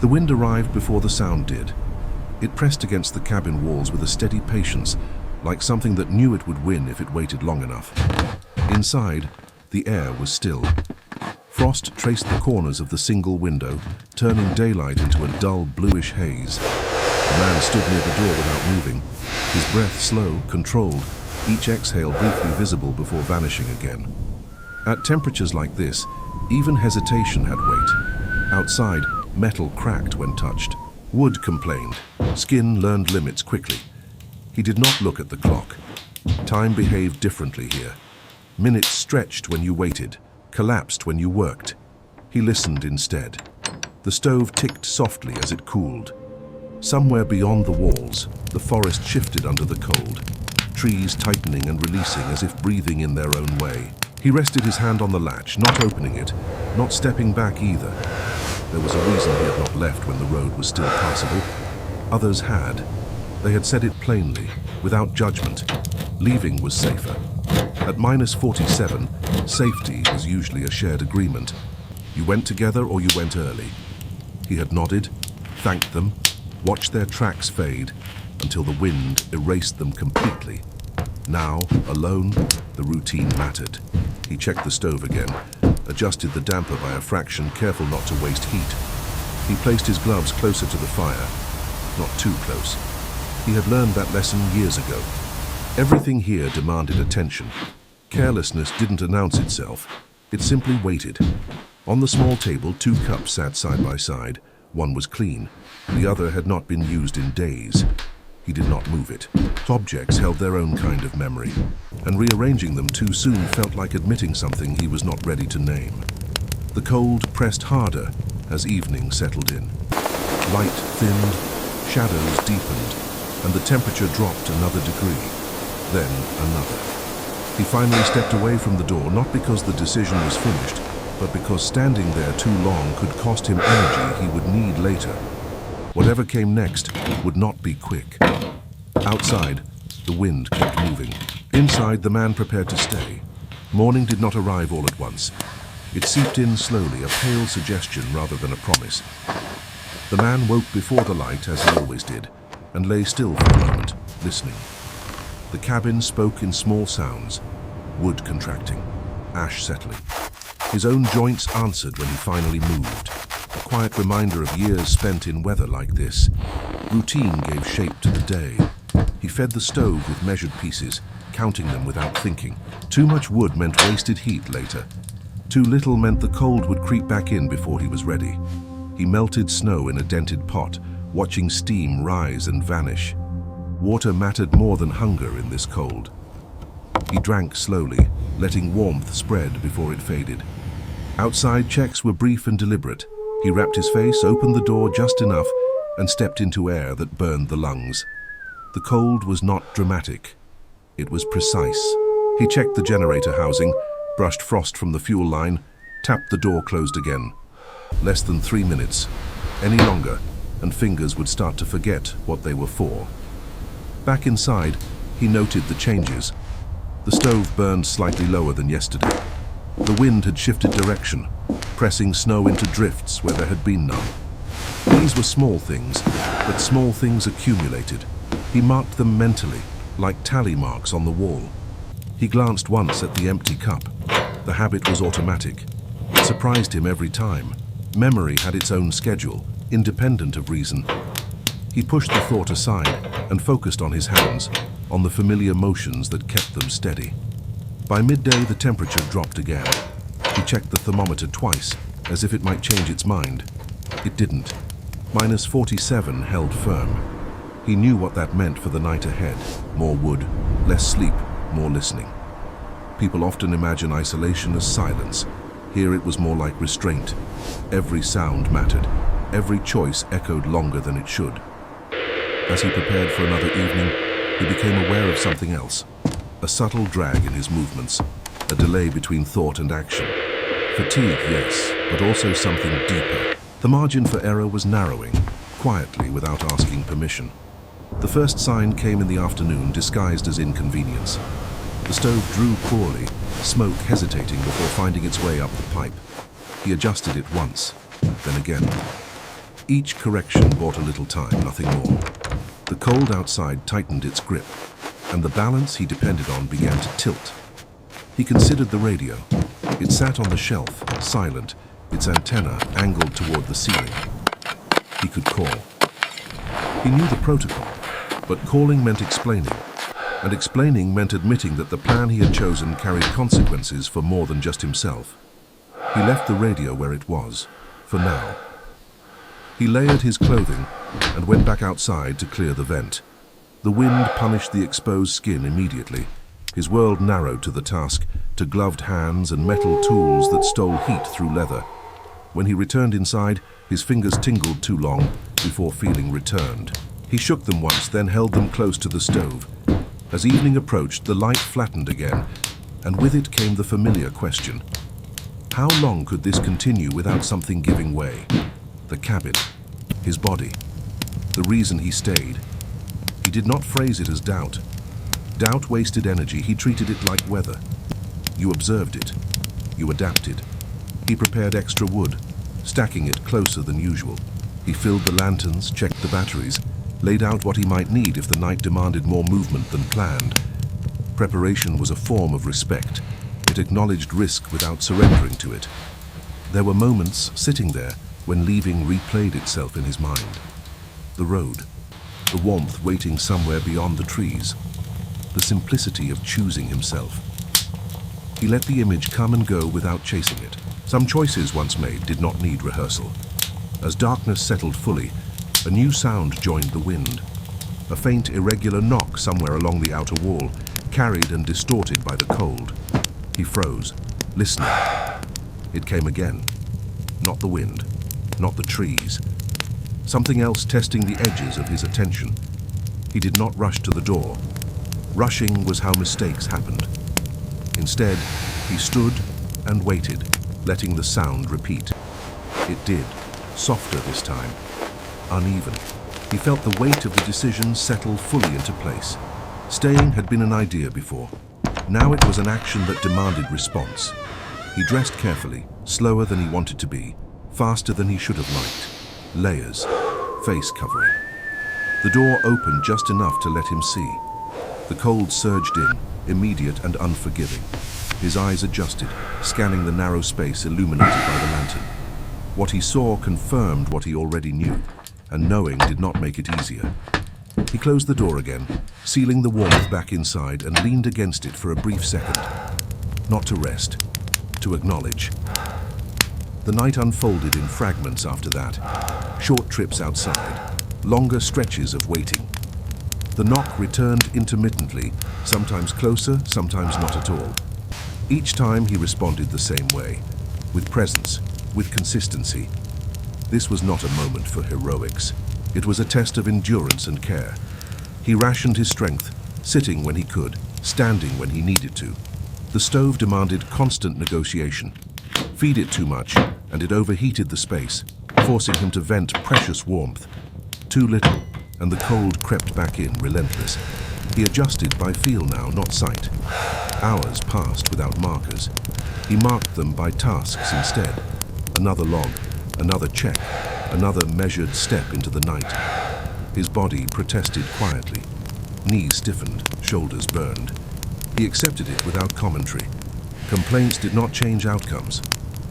The wind arrived before the sound did. It pressed against the cabin walls with a steady patience, like something that knew it would win if it waited long enough. Inside, the air was still. Frost traced the corners of the single window, turning daylight into a dull bluish haze. The man stood near the door without moving, his breath slow, controlled, each exhale briefly visible before vanishing again. At temperatures like this, even hesitation had weight. Outside, metal cracked when touched. Wood complained. Skin learned limits quickly. He did not look at the clock. Time behaved differently here. Minutes stretched when you waited, collapsed when you worked. He listened instead. The stove ticked softly as it cooled. Somewhere beyond the walls, the forest shifted under the cold, trees tightening and releasing as if breathing in their own way. He rested his hand on the latch, not opening it, not stepping back either. There was a reason he had not left when the road was still passable. Others had. They had said it plainly, without judgment. Leaving was safer. At -47, safety was usually a shared agreement. You went together or you went early. He had nodded, thanked them, watched their tracks fade until the wind erased them completely. Now, alone, the routine mattered. He checked the stove again, adjusted the damper by a fraction, careful not to waste heat. He placed his gloves closer to the fire, not too close. He had learned that lesson years ago. Everything here demanded attention. Carelessness didn't announce itself. It simply waited. On the small table, 2 cups sat side by side. One was clean. The other had not been used in days. He did not move it. Objects held their own kind of memory, and rearranging them too soon felt like admitting something he was not ready to name. The cold pressed harder as evening settled in. Light thinned, shadows deepened, and the temperature dropped another degree, then another. He finally stepped away from the door, not because the decision was finished, but because standing there too long could cost him energy he would need later. Whatever came next would not be quick. Outside, the wind kept moving. Inside, the man prepared to stay. Morning did not arrive all at once. It seeped in slowly, a pale suggestion rather than a promise. The man woke before the light, as he always did, and lay still for a moment, listening. The cabin spoke in small sounds, wood contracting, ash settling. His own joints answered when he finally moved, a quiet reminder of years spent in weather like this. Routine gave shape to the day. He fed the stove with measured pieces, counting them without thinking. Too much wood meant wasted heat later. Too little meant the cold would creep back in before he was ready. He melted snow in a dented pot, watching steam rise and vanish. Water mattered more than hunger in this cold. He drank slowly, letting warmth spread before it faded. Outside, checks were brief and deliberate. He wrapped his face, opened the door just enough, and stepped into air that burned the lungs. The cold was not dramatic. It was precise. He checked the generator housing, brushed frost from the fuel line, tapped the door closed again. Less than 3 minutes. Any longer, and fingers would start to forget what they were for. Back inside, he noted the changes. The stove burned slightly lower than yesterday. The wind had shifted direction, pressing snow into drifts where there had been none. These were small things, but small things accumulated. He marked them mentally, like tally marks on the wall. He glanced once at the empty cup. The habit was automatic. It surprised him every time. Memory had its own schedule, independent of reason. He pushed the thought aside and focused on his hands, on the familiar motions that kept them steady. By midday, the temperature dropped again. He checked the thermometer twice, as if it might change its mind. It didn't. -47 held firm. He knew what that meant for the night ahead. More wood, less sleep, more listening. People often imagine isolation as silence. Here it was more like restraint. Every sound mattered. Every choice echoed longer than it should. As he prepared for another evening, he became aware of something else. A subtle drag in his movements, a delay between thought and action. Fatigue, yes, but also something deeper. The margin for error was narrowing, quietly, without asking permission. The first sign came in the afternoon, disguised as inconvenience. The stove drew poorly, smoke hesitating before finding its way up the pipe. He adjusted it once, then again. Each correction bought a little time, nothing more. The cold outside tightened its grip, and the balance he depended on began to tilt. He considered the radio. It sat on the shelf, silent, its antenna angled toward the ceiling. He could call. He knew the protocol, but calling meant explaining, and explaining meant admitting that the plan he had chosen carried consequences for more than just himself. He left the radio where it was, for now. He layered his clothing and went back outside to clear the vent. The wind punished the exposed skin immediately. His world narrowed to the task, to gloved hands and metal tools that stole heat through leather. When he returned inside, his fingers tingled too long before feeling returned. He shook them once, then held them close to the stove. As evening approached, the light flattened again, and with it came the familiar question. How long could this continue without something giving way? The cabin, his body, the reason he stayed. He did not phrase it as doubt. Doubt wasted energy. He treated it like weather. You observed it. You adapted. He prepared extra wood, stacking it closer than usual. He filled the lanterns, checked the batteries, laid out what he might need if the night demanded more movement than planned. Preparation was a form of respect. It acknowledged risk without surrendering to it. There were moments, sitting there, when leaving replayed itself in his mind. The road, the warmth waiting somewhere beyond the trees, the simplicity of choosing himself. He let the image come and go without chasing it. Some choices once made did not need rehearsal. As darkness settled fully, a new sound joined the wind. A faint, irregular knock somewhere along the outer wall, carried and distorted by the cold. He froze, listening. It came again. Not the wind, not the trees. Something else testing the edges of his attention. He did not rush to the door. Rushing was how mistakes happened. Instead, he stood and waited, letting the sound repeat. It did, softer this time, uneven. He felt the weight of the decision settle fully into place. Staying had been an idea before. Now it was an action that demanded response. He dressed carefully, slower than he wanted to be, faster than he should have liked. Layers, face covering. The door opened just enough to let him see. The cold surged in, immediate and unforgiving. His eyes adjusted, scanning the narrow space illuminated by the lantern. What he saw confirmed what he already knew, and knowing did not make it easier. He closed the door again, sealing the warmth back inside, and leaned against it for a brief second. Not to rest, to acknowledge. The night unfolded in fragments after that. Short trips outside, longer stretches of waiting. The knock returned intermittently, sometimes closer, sometimes not at all. Each time he responded the same way, with presence, with consistency. This was not a moment for heroics. It was a test of endurance and care. He rationed his strength, sitting when he could, standing when he needed to. The stove demanded constant negotiation. Feed it too much, and it overheated the space, forcing him to vent precious warmth. Too little, and the cold crept back in, relentless. He adjusted by feel now, not sight. Hours passed without markers. He marked them by tasks instead. Another log, another check, another measured step into the night. His body protested quietly. Knees stiffened, shoulders burned. He accepted it without commentary. Complaints did not change outcomes.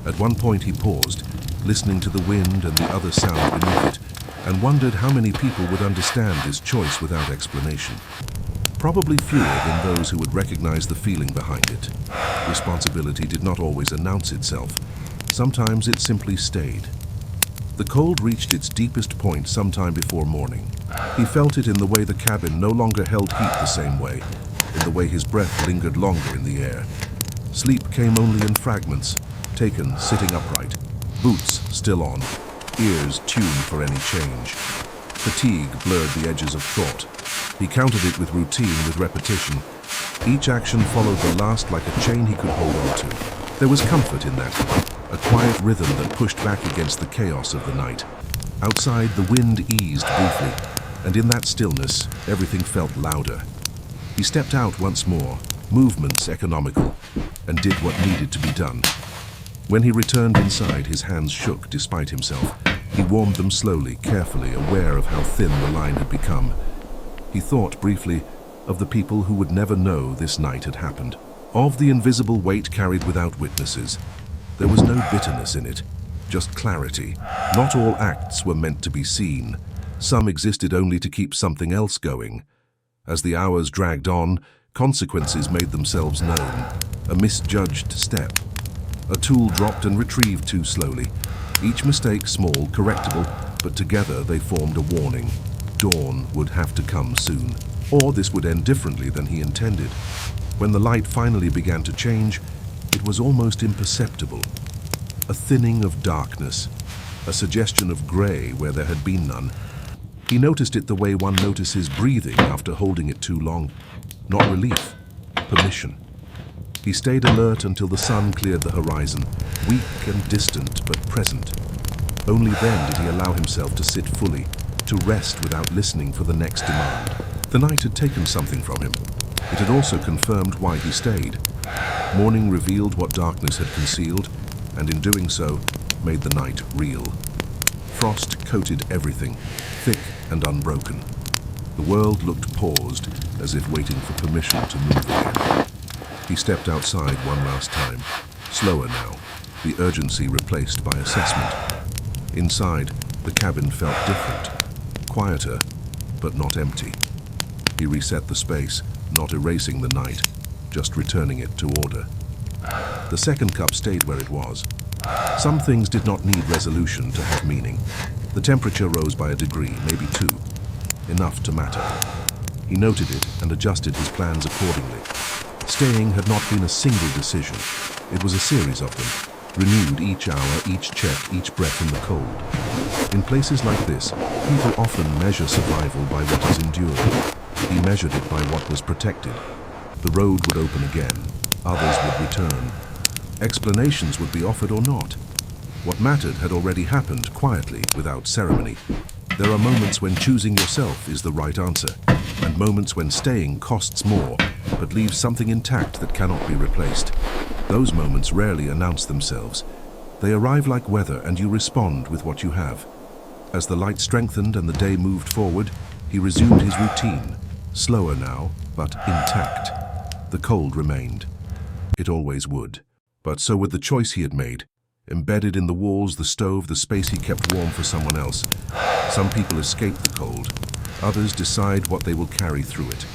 At one point he paused, listening to the wind and the other sound beneath it, and wondered how many people would understand this choice without explanation. Probably fewer than those who would recognize the feeling behind it. Responsibility did not always announce itself. Sometimes it simply stayed. The cold reached its deepest point sometime before morning. He felt it in the way the cabin no longer held heat the same way, in the way his breath lingered longer in the air. Sleep came only in fragments, taken sitting upright, boots still on, ears tuned for any change. Fatigue blurred the edges of thought. He countered it with routine, with repetition. Each action followed the last like a chain he could hold on to. There was comfort in that, a quiet rhythm that pushed back against the chaos of the night. Outside, the wind eased briefly, and in that stillness, everything felt louder. He stepped out once more, movements economical, and did what needed to be done. When he returned inside, his hands shook despite himself. He warmed them slowly, carefully, aware of how thin the line had become. He thought briefly of the people who would never know this night had happened, of the invisible weight carried without witnesses. There was no bitterness in it, just clarity. Not all acts were meant to be seen. Some existed only to keep something else going. As the hours dragged on, consequences made themselves known. A misjudged step. A tool dropped and retrieved too slowly. Each mistake small, correctable, but together they formed a warning. Dawn would have to come soon, or this would end differently than he intended. When the light finally began to change, it was almost imperceptible. A thinning of darkness, a suggestion of grey where there had been none. He noticed it the way one notices breathing after holding it too long. Not relief, permission. He stayed alert until the sun cleared the horizon, weak and distant but present. Only then did he allow himself to sit fully, to rest without listening for the next demand. The night had taken something from him. It had also confirmed why he stayed. Morning revealed what darkness had concealed, and in doing so, made the night real. Frost coated everything, thick and unbroken. The world looked paused, as if waiting for permission to move again. He stepped outside one last time, slower now, the urgency replaced by assessment. Inside, the cabin felt different, quieter, but not empty. He reset the space, not erasing the night, just returning it to order. The second cup stayed where it was. Some things did not need resolution to have meaning. The temperature rose by a degree, maybe two, enough to matter. He noted it and adjusted his plans accordingly. Staying had not been a single decision. It was a series of them, renewed each hour, each check, each breath in the cold. In places like this, people often measure survival by what is endured. He measured it by what was protected. The road would open again. Others would return. Explanations would be offered or not. What mattered had already happened quietly, without ceremony. There are moments when choosing yourself is the right answer, and moments when staying costs more, but leaves something intact that cannot be replaced. Those moments rarely announce themselves. They arrive like weather, and you respond with what you have. As the light strengthened and the day moved forward, he resumed his routine, slower now, but intact. The cold remained. It always would. But so would the choice he had made. Embedded in the walls, the stove, the space he kept warm for someone else. Some people escape the cold. Others decide what they will carry through it.